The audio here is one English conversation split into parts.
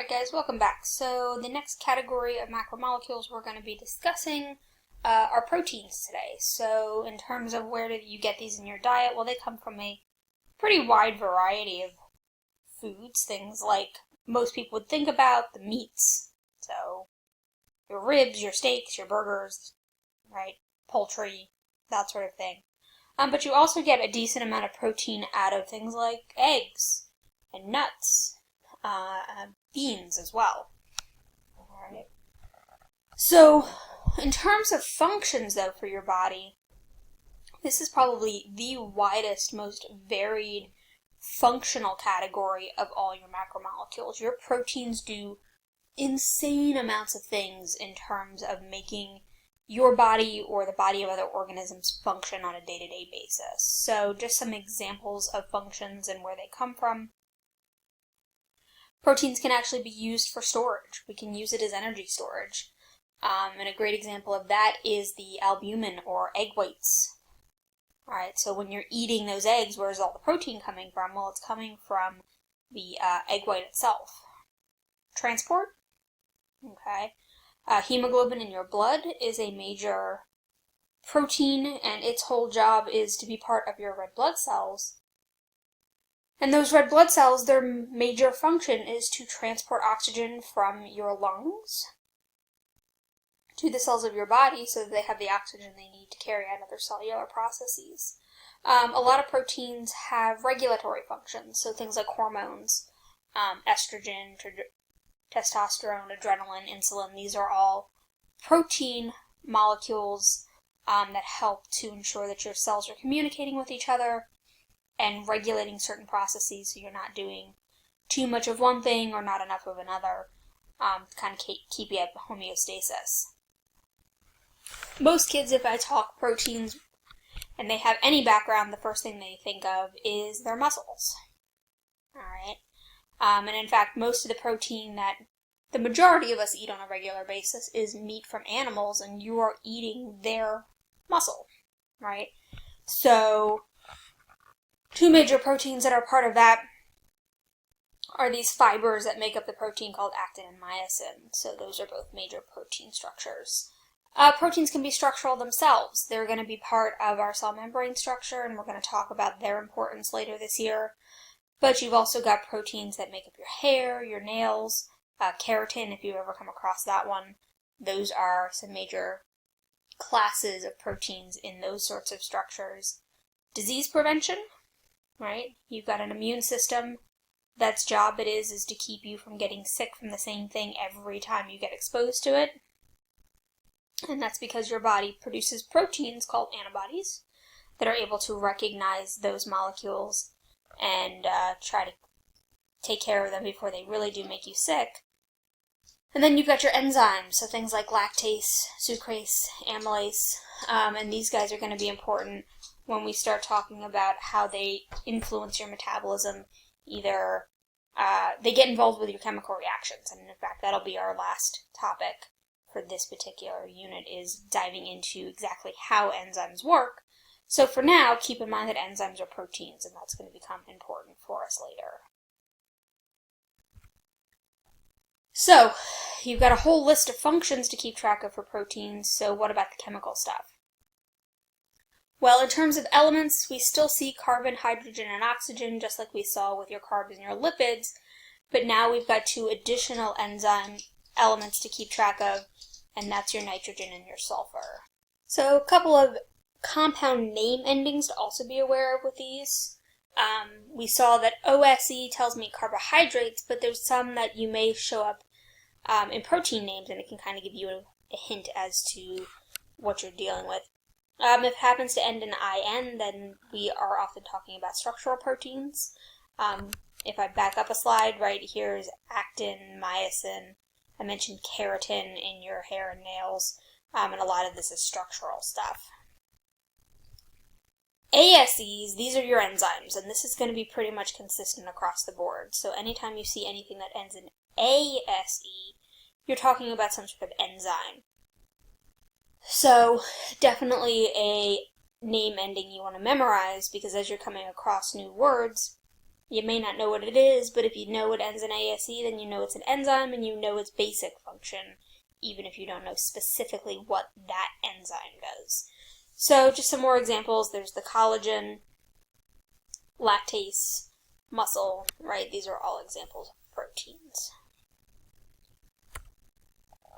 Alright guys, welcome back. So the next category of macromolecules we're going to be discussing are proteins today. So in terms of where do you get these in your diet, well, they come from a pretty wide variety of foods, things like most people would think about, the meats. So your ribs, your steaks, your burgers, right, poultry, that sort of thing. But you also get a decent amount of protein out of things like eggs and nuts. Beans as well. Alright. So, in terms of functions, though, for your body, this is probably the widest, most varied functional category of all your macromolecules. Your proteins do insane amounts of things in terms of making your body or the body of other organisms function on a day-to-day basis. So, just some examples of functions and where they come from. Proteins can actually be used for storage. We can use it as energy storage. And a great example of that is the albumin or egg whites. Alright, so when you're eating those eggs, where's all the protein coming from? Well, it's coming from the egg white itself. Transport. Okay. Hemoglobin in your blood is a major protein, and its whole job is to be part of your red blood cells. And those red blood cells, their major function is to transport oxygen from your lungs to the cells of your body so that they have the oxygen they need to carry out other cellular processes. A lot of proteins have regulatory functions, so things like hormones, estrogen, testosterone, adrenaline, insulin, these are all protein molecules that help to ensure that your cells are communicating with each other and regulating certain processes so you're not doing too much of one thing or not enough of another to kind of keep you at homeostasis. Most kids, if I talk proteins and they have any background, the first thing they think of is their muscles. Alright? And in fact, most of the protein that the majority of us eat on a regular basis is meat from animals, and you are eating their muscle. Right? So two major proteins that are part of that are these fibers that make up the protein called actin and myosin. So those are both major protein structures. Proteins can be structural themselves. They're going to be part of our cell membrane structure, and we're going to talk about their importance later this year. But you've also got proteins that make up your hair, your nails, keratin, if you've ever come across that one. Those are some major classes of proteins in those sorts of structures. Disease prevention. Right? You've got an immune system that's job it is to keep you from getting sick from the same thing every time you get exposed to it. And that's because your body produces proteins called antibodies that are able to recognize those molecules and try to take care of them before they really do make you sick. And then you've got your enzymes, so things like lactase, sucrase, amylase, and these guys are going to be important when we start talking about how they influence your metabolism. Either they get involved with your chemical reactions, and in fact that'll be our last topic for this particular unit, is diving into exactly how enzymes work. So for now, keep in mind that enzymes are proteins, and that's going to become important for us later. So, you've got a whole list of functions to keep track of for proteins, so what about the chemical stuff? Well, in terms of elements, we still see carbon, hydrogen, and oxygen, just like we saw with your carbs and your lipids, but now we've got two additional enzyme elements to keep track of, and that's your nitrogen and your sulfur. So a couple of compound name endings to also be aware of with these. We saw that OSE tells me carbohydrates, but there's some that you may show up in protein names, and it can kind of give you a hint as to what you're dealing with. If it happens to end in IN, then we are often talking about structural proteins. If I back up a slide, right here is actin, myosin. I mentioned keratin in your hair and nails, and a lot of this is structural stuff. ASEs, these are your enzymes, and this is going to be pretty much consistent across the board. So anytime you see anything that ends in ASE, you're talking about some sort of enzyme. So definitely a name ending you want to memorize, because as you're coming across new words, You may not know what it is, but if you know it ends in ASE, then you know it's an enzyme and you know its basic function, even if you don't know specifically what that enzyme does. So just some more examples. There's the collagen, lactase, muscle, right? These are all examples of proteins.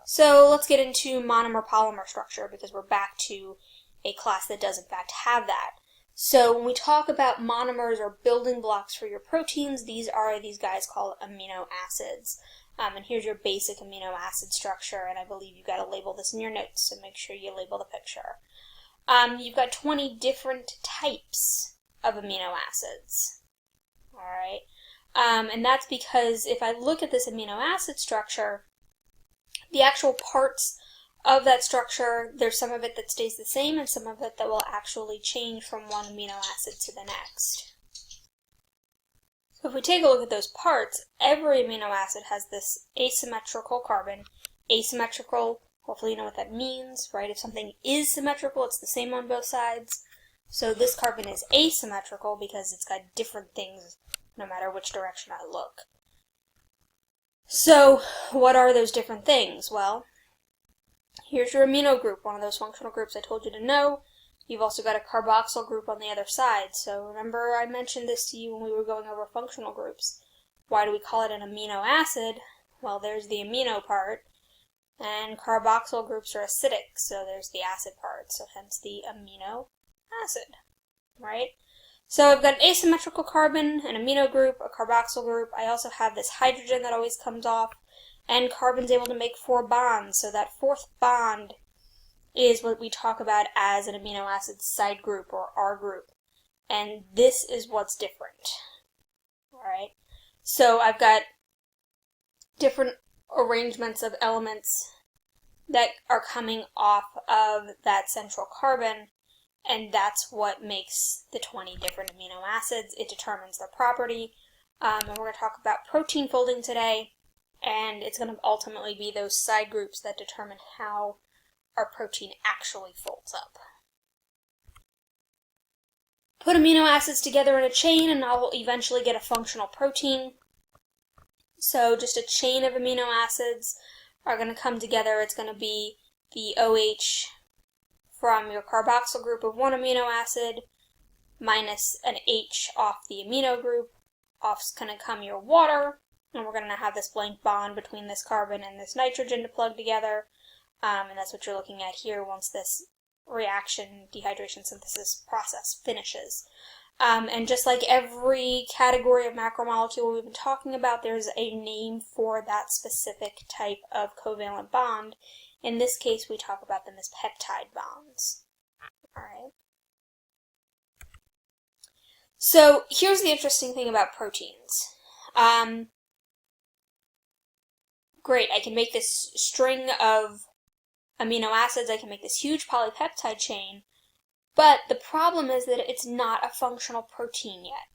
So let's get into monomer-polymer structure, because we're back to a class that does in fact have that. So when we talk about monomers or building blocks for your proteins, these are these guys called amino acids. And here's your basic amino acid structure, and I believe you've got to label this in your notes, so make sure you label the picture. You've got 20 different types of amino acids. Alright? And that's because if I look at this amino acid structure, the actual parts of that structure, there's some of it that stays the same and some of it that will actually change from one amino acid to the next. So if we take a look at those parts, every amino acid has this asymmetrical carbon. Asymmetrical, hopefully you know what that means, right? If something is symmetrical, it's the same on both sides. So this carbon is asymmetrical because it's got different things no matter which direction I look. So what are those different things? Well, here's your amino group, one of those functional groups I told you to know. You've also got a carboxyl group on the other side. So remember I mentioned this to you when we were going over functional groups. Why do we call it an amino acid? Well, there's the amino part, and carboxyl groups are acidic, so there's the acid part, so hence the amino acid, right? So I've got an asymmetrical carbon, an amino group, a carboxyl group. I also have this hydrogen that always comes off, and carbon's able to make 4 bonds, so that 4th bond is what we talk about as an amino acid side group, or R group. And this is what's different. Alright? So I've got different arrangements of elements that are coming off of that central carbon, and that's what makes the 20 different amino acids. It determines their property. And we're going to talk about protein folding today, and it's going to ultimately be those side groups that determine how our protein actually folds up. Put amino acids together in a chain and I'll eventually get a functional protein. So just a chain of amino acids are going to come together. It's going to be the OH from your carboxyl group of one amino acid minus an H off the amino group. Off's going to come your water, and we're going to have this blank bond between this carbon and this nitrogen to plug together. And that's what you're looking at here once this reaction, dehydration synthesis process finishes. And just like every category of macromolecule we've been talking about, there's a name for that specific type of covalent bond. In this case, we talk about them as peptide bonds. Alright. So here's the interesting thing about proteins. Great, I can make this string of amino acids, I can make this huge polypeptide chain, but the problem is that it's not a functional protein yet.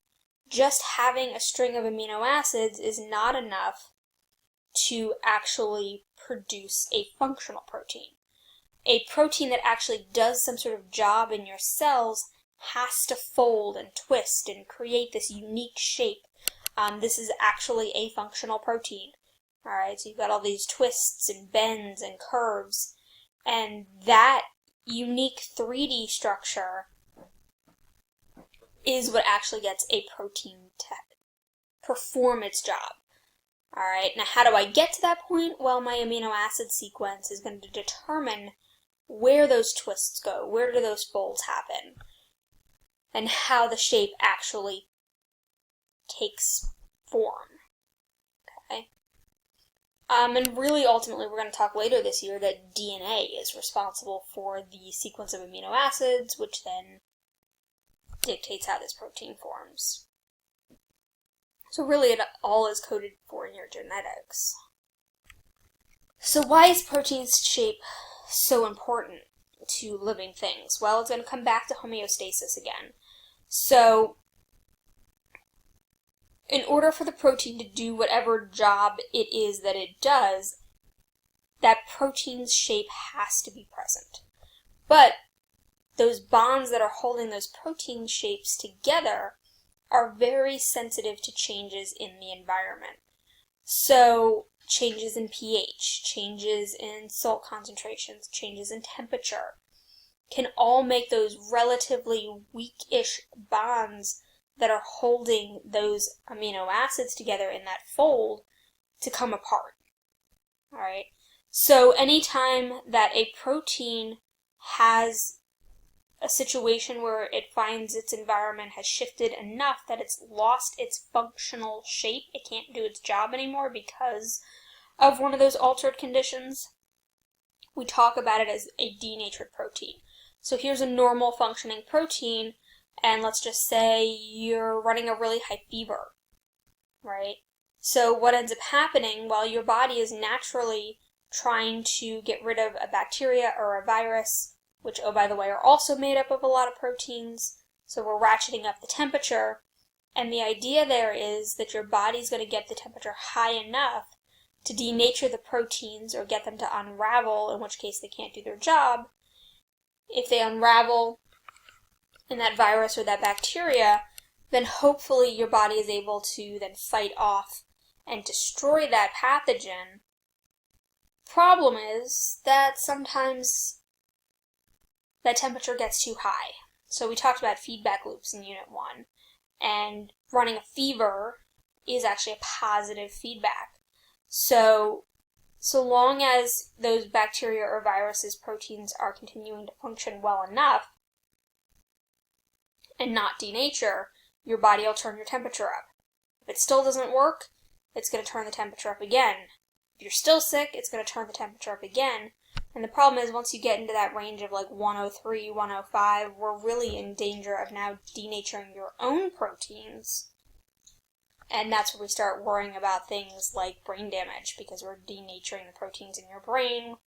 Just having a string of amino acids is not enough to actually produce a functional protein. A protein that actually does some sort of job in your cells has to fold and twist and create this unique shape. This is actually a functional protein. Alright, so you've got all these twists and bends and curves, and that unique 3D structure is what actually gets a protein to perform its job. Alright, now how do I get to that point? Well, my amino acid sequence is going to determine where those twists go, where do those folds happen, and how the shape actually takes form. Okay? And really, ultimately, we're going to talk later this year that DNA is responsible for the sequence of amino acids, which then dictates how this protein forms. So really, it all is coded for in your genetics. So why is protein's shape so important to living things? Well, it's going to come back to homeostasis again. So in order for the protein to do whatever job it is that it does, that protein's shape has to be present. But those bonds that are holding those protein shapes together are very sensitive to changes in the environment. So changes in pH, changes in salt concentrations, changes in temperature can all make those relatively weak-ish bonds that are holding those amino acids together in that fold to come apart. All right. So anytime that a protein has a situation where it finds its environment has shifted enough that it's lost its functional shape, it can't do its job anymore because of one of those altered conditions, we talk about it as a denatured protein. So here's a normal functioning protein, and let's just say you're running a really high fever, right? So what ends up happening, while your body is naturally trying to get rid of a bacteria or a virus, which, oh, by the way, are also made up of a lot of proteins, so we're ratcheting up the temperature, and the idea there is that your body's going to get the temperature high enough to denature the proteins or get them to unravel, in which case they can't do their job. If they unravel in that virus or that bacteria, then hopefully your body is able to then fight off and destroy that pathogen. Problem is that sometimes that temperature gets too high. So we talked about feedback loops in Unit 1, and running a fever is actually a positive feedback. So long as those bacteria or viruses, proteins are continuing to function well enough and not denature, your body will turn your temperature up. If it still doesn't work, it's going to turn the temperature up again. If you're still sick, it's going to turn the temperature up again. And the problem is, once you get into that range of like 103, 105, we're really in danger of now denaturing your own proteins. And that's where we start worrying about things like brain damage, because we're denaturing the proteins in your brain,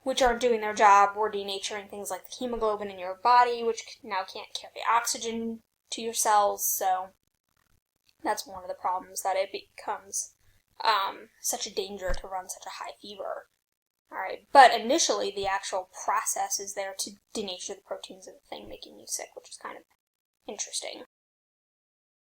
which aren't doing their job. We're denaturing things like the hemoglobin in your body, which now can't carry oxygen to your cells. So that's one of the problems, that it becomes such a danger to run such a high fever. Alright, but initially the actual process is there to denature the proteins of the thing making you sick, which is kind of interesting.